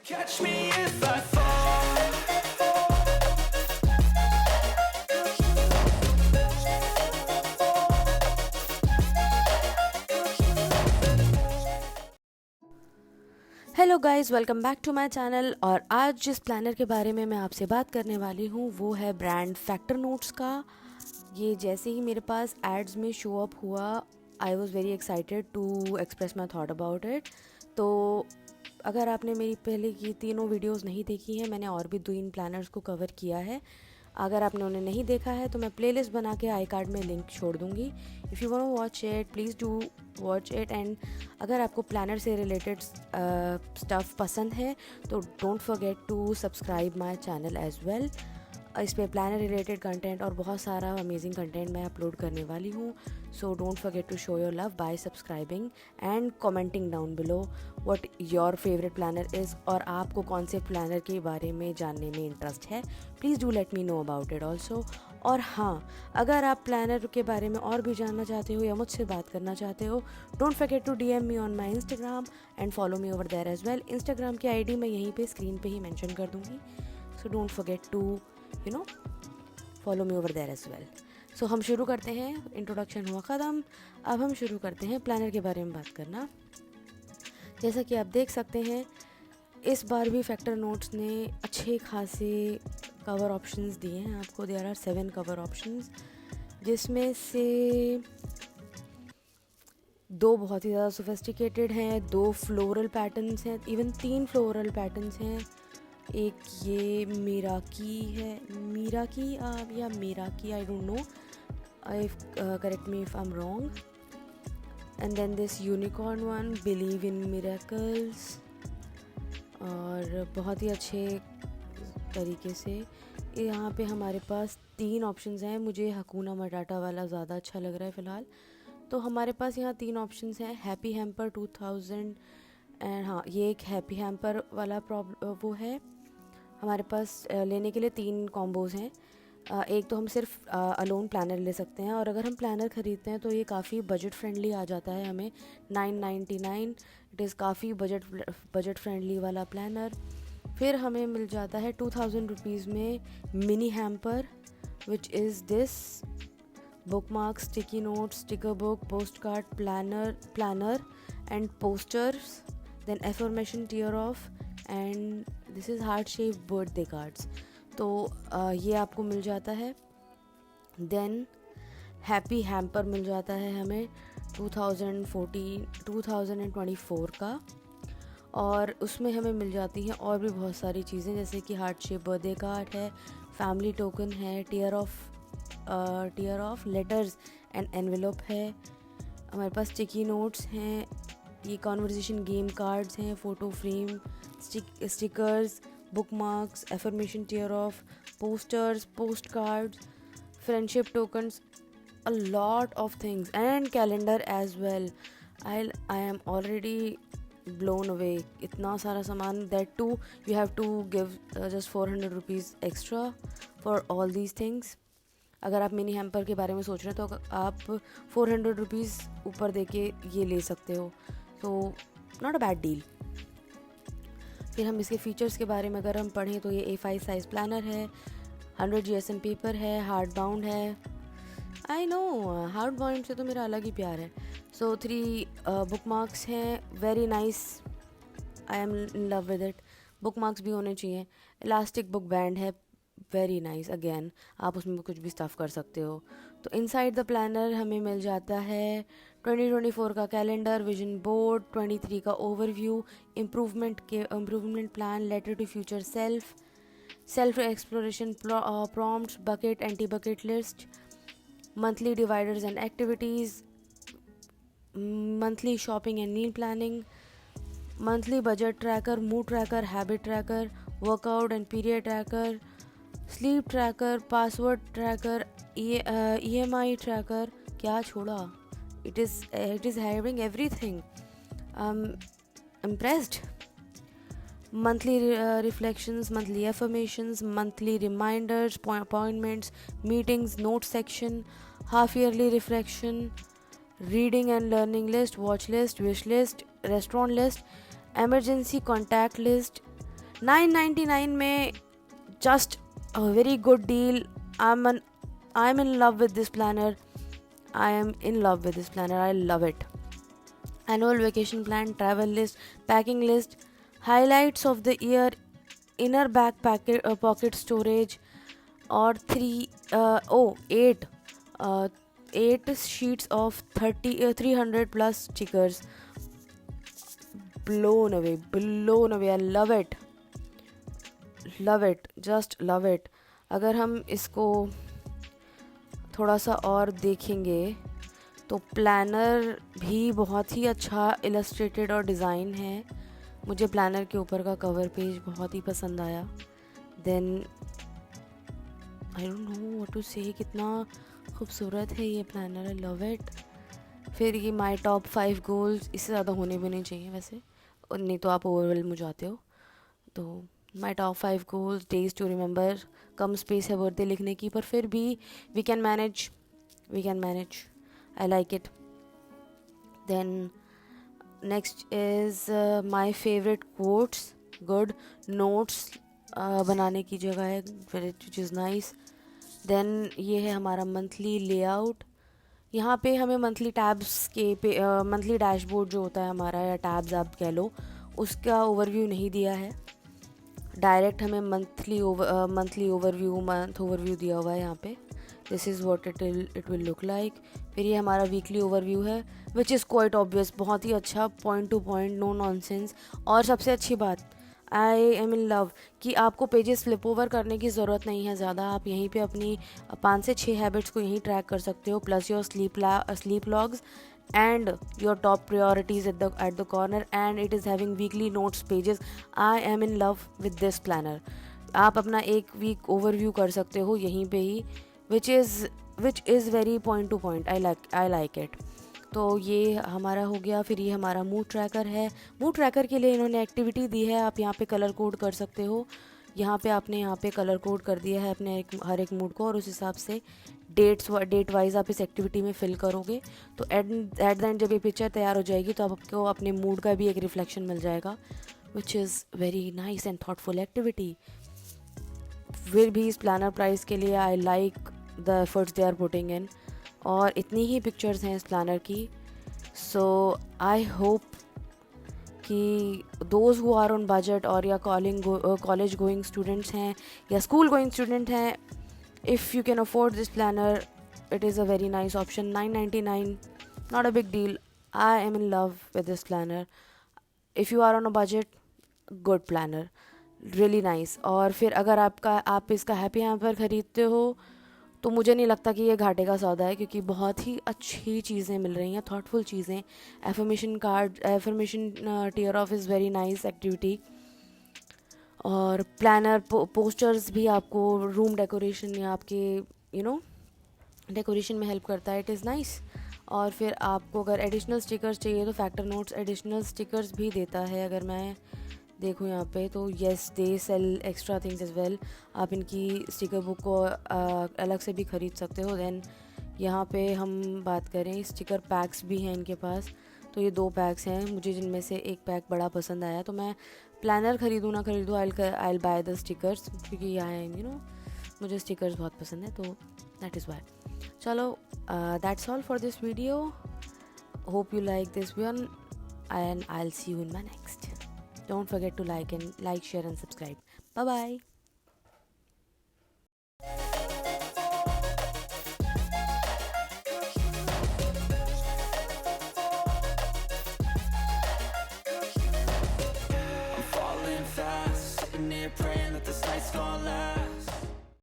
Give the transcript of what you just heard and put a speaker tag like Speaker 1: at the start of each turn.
Speaker 1: Catch me if I fall.
Speaker 2: Hello guys, welcome back to my channel. और आज जिस planner के बारे में मैं आपसे बात करने वाली हूँ वो है ब्रांड फैक्टर नोट्स का। ये जैसे ही मेरे पास एड्स में शो अप हुआ, I was very excited to express my thought about it. तो अगर आपने मेरी पहले की तीनों वीडियोस नहीं देखी हैं, मैंने और भी 2 प्लानर्स को कवर किया है। अगर आपने उन्हें नहीं देखा है तो मैं प्लेलिस्ट बना के आई कार्ड में लिंक छोड़ दूँगी। If you want to watch it, please do watch it. And अगर आपको प्लानर से रिलेटेड स्टफ़ पसंद है तो don't forget to subscribe my channel as well. इस पे प्लानर रिलेटेड कंटेंट और बहुत सारा अमेजिंग कंटेंट मैं अपलोड करने वाली हूँ। So don't forget to show your love by subscribing and commenting down below what your favourite planner is, और आपको कौन से प्लानर के बारे में जानने में इंटरेस्ट है। Please do let me know about it also. और हाँ, अगर आप प्लानर के बारे में और भी जानना चाहते हो या मुझसे बात करना चाहते हो, don't forget to DM me on my Instagram and follow me over there as well. Instagram की ID मैं यहीं पे स्क्रीन पे ही मेंशन कर दूँगी। So don't forget to follow me over there as well. So हम शुरू करते हैं। इंट्रोडक्शन हुआ ख़त्म, अब हम शुरू करते हैं प्लानर के बारे में बात करना। जैसा कि आप देख सकते हैं, इस बार भी फैक्टर नोट्स ने अच्छे खासे कवर ऑप्शंस दिए हैं आपको। देयर आर 7 कवर ऑप्शंस, जिसमें से 2 बहुत ही ज़्यादा सोफिस्टिकेटेड हैं, 2 फ्लोरल पैटर्न्स हैं, इवन 3 फ्लोरल पैटर्न्स हैं। एक ये मीराकी है, मीराकी या Meraki, I don't know, I correct me if I am wrong. And then this unicorn one, believe in miracles. और बहुत ही अच्छे तरीके से यहाँ पे हमारे पास 3 ऑप्शंस हैं। मुझे हकूना मटाटा वाला ज़्यादा अच्छा लग रहा है फ़िलहाल। तो हमारे पास यहाँ 3 ऑप्शंस हैं। हैप्पी हैम्पर 2000, एंड हाँ, ये एक हैप्पी हैम्पर वाला वो है। हमारे पास लेने के लिए 3 कॉम्बोज़ हैं। एक तो हम सिर्फ अलोन प्लानर ले सकते हैं, और अगर हम प्लानर ख़रीदते हैं तो ये काफ़ी बजट फ्रेंडली आ जाता है हमें, 999। इट इज़ काफ़ी बजट फ्रेंडली वाला प्लानर। फिर हमें मिल जाता है 2000 रुपीज़ में mini hamper, which is this bookmarks, sticky notes, sticker book, postcard, planner and posters, then affirmation tear off, and this is heart shape birthday cards. तो ये आपको मिल जाता है। देन हैप्पी हैम्पर मिल जाता है हमें 2024 का, और उसमें हमें मिल जाती हैं और भी बहुत सारी चीज़ें, जैसे कि हार्ट शेप बर्थडे कार्ड है, फैमिली टोकन है, tear off letters and envelope है, हमारे पास स्टिकी नोट्स हैं, ये कॉन्वर्जेशन गेम कार्ड्स हैं, photo frame, stickers, bookmarks, affirmation tear off, posters, postcards, friendship tokens, a lot of things, and calendar as well. I am already blown away. इतना सारा सामान, that too you have to give just 400 rupees extra for all these things. अगर आप mini hamper के बारे में सोच रहे हैं तो आप 400 रुपीज़ ऊपर दे के ये ले सकते हो। तो नॉट अ बैड डील। फिर हम इसके फीचर्स के बारे में अगर हम पढ़ें तो ये A5 साइज़ प्लानर है, 100 GSM पेपर है, हार्ड बाउंड है। आई नो, हार्ड बाउंड से तो मेरा अलग ही प्यार है। सो 3 बुक मार्क्स हैं, very nice, I am in love with it. Book marks भी होने चाहिए। इलास्टिक बुक बैंड है, वेरी नाइस, अगेन आप उसमें कुछ भी स्टफ़ कर सकते हो। तो इनसाइड द प्लानर हमें मिल जाता है 2024 का कैलेंडर, विजन बोर्ड, 23 का overview, improvement plan, letter to future self exploration prompts, bucket anti bucket list, monthly dividers and activities, monthly shopping and meal planning, monthly budget tracker, mood tracker, habit tracker, workout and period tracker, sleep tracker, password tracker, EMI tracker. क्या छोड़ा? It is having everything. Impressed. Monthly reflections, monthly affirmations, monthly reminders, appointments, meetings, notes section, half yearly reflection, reading and learning list, watch list, wish list, restaurant list, emergency contact list, 999 में just a very good deal. I'm in love with this planner. I am in love with this planner. I love it. Annual vacation plan, travel list, packing list, highlights of the year, inner back pocket storage, और 8 sheets of 300 plus stickers. Blown away. I love it, just love it. अगर हम इसको थोड़ा सा और देखेंगे तो planner भी बहुत ही अच्छा इलस्ट्रेटेड और डिज़ाइन है. मुझे प्लानर के ऊपर का कवर पेज बहुत ही पसंद आया. Then I don't know what to say, कितना खूबसूरत है ये प्लानर. I love it. फिर ये माय टॉप 5 गोल्स, इससे ज़्यादा होने भी नहीं चाहिए वैसे, और नहीं तो आप ओवरवेल्म हो जाते हो. तो my top 5 goals, days to remember. कम स्पेस है बर्थडे लिखने की, पर फिर भी we can manage. I like it. Then next is my favorite quotes. Good notes बनाने की जगह है, which is nice. Then ये है हमारा मंथली लेआउट. यहाँ पे हमें मंथली टैब्स के मंथली डैशबोर्ड जो होता है हमारा, या टैब्स आप कह लो, उसका ओवरव्यू नहीं दिया है. डायरेक्ट हमें मंथली ओवरव्यू दिया हुआ है यहाँ पे. This is what it will look like. फिर ये हमारा वीकली ओवरव्यू है, विच इज़ क्वाइट ऑब्वियस, बहुत ही अच्छा, point to point, no nonsense. और सबसे अच्छी बात, आई एम इन लव कि आपको पेजेस फ्लिप ओवर करने की ज़रूरत नहीं है ज़्यादा. आप यहीं पे अपनी 5 से 6 हैबिट्स को यहीं ट्रैक कर सकते हो, plus your sleep logs and your top priorities at the corner, and it is having weekly notes pages. I am in love with this planner. आप अपना एक वीक ओवरव्यू कर सकते हो यहीं पे ही, which is very point to point. I like it. तो ये हमारा हो गया. फिर ये हमारा मूड ट्रैकर है. मूड ट्रैकर के लिए इन्होंने एक्टिविटी दी है, आप यहाँ पे कलर कोड कर सकते हो. यहाँ पे आपने यहाँ पे कलर कोड कर दिया है अपने हर एक मूड को, और उस हिसाब से डेट वाइज आप इस एक्टिविटी में फिल करोगे. तो एट द एंड जब ये पिक्चर तैयार हो जाएगी तो आपको अपने मूड का भी एक रिफ्लेक्शन मिल जाएगा, which is very nice and thoughtful activity. फिर भी इस प्लानर प्राइस के लिए I like the efforts they are putting in, और इतनी ही पिक्चर्स हैं इस प्लानर की. सो आई होप कि those who are on budget, और या कॉलेज गोइंग स्टूडेंट्स हैं या स्कूल गोइंग स्टूडेंट हैं, if you can afford this planner, it is a very nice option. 999, not a big deal. I am in love with this planner. If you are on a budget, good planner, really nice. और फिर अगर आप इसका happy hamper ख़रीदते हो तो मुझे नहीं लगता कि ये घाटे का सौदा है, क्योंकि बहुत ही अच्छी चीज़ें मिल रही हैं, थॉटफुल चीज़ें. Affirmation tear off is very nice activity. और प्लानर पोस्टर्स भी आपको रूम डेकोरेशन या आपके डेकोरेशन में हेल्प करता है. It is nice. और फिर आपको अगर एडिशनल स्टिकर्स चाहिए तो फैक्टर नोट्स एडिशनल स्टिकर्स भी देता है. अगर मैं देखूँ यहाँ पे तो yes, they sell extra things as well. आप इनकी स्टिकर बुक को अलग से भी ख़रीद सकते हो. देन यहाँ पे हम बात करें, स्टिकर पैक्स भी हैं इनके पास. तो ये 2 पैक्स हैं, मुझे जिनमें से एक पैक बड़ा पसंद आया, तो मैं प्लानर ख़रीदूँ ना ख़रीदूँ, आई बाय द स्टिकर्स, क्योंकि यहाँ मुझे स्टिकर्स बहुत पसंद है, तो दैट इज़ वाई. चलो, that's all for this video. Hope you like this one, and I will see you in my next. Don't forget to like, share and subscribe. Bye bye.
Speaker 1: I'm falling fast, sitting here praying that this night's gonna last.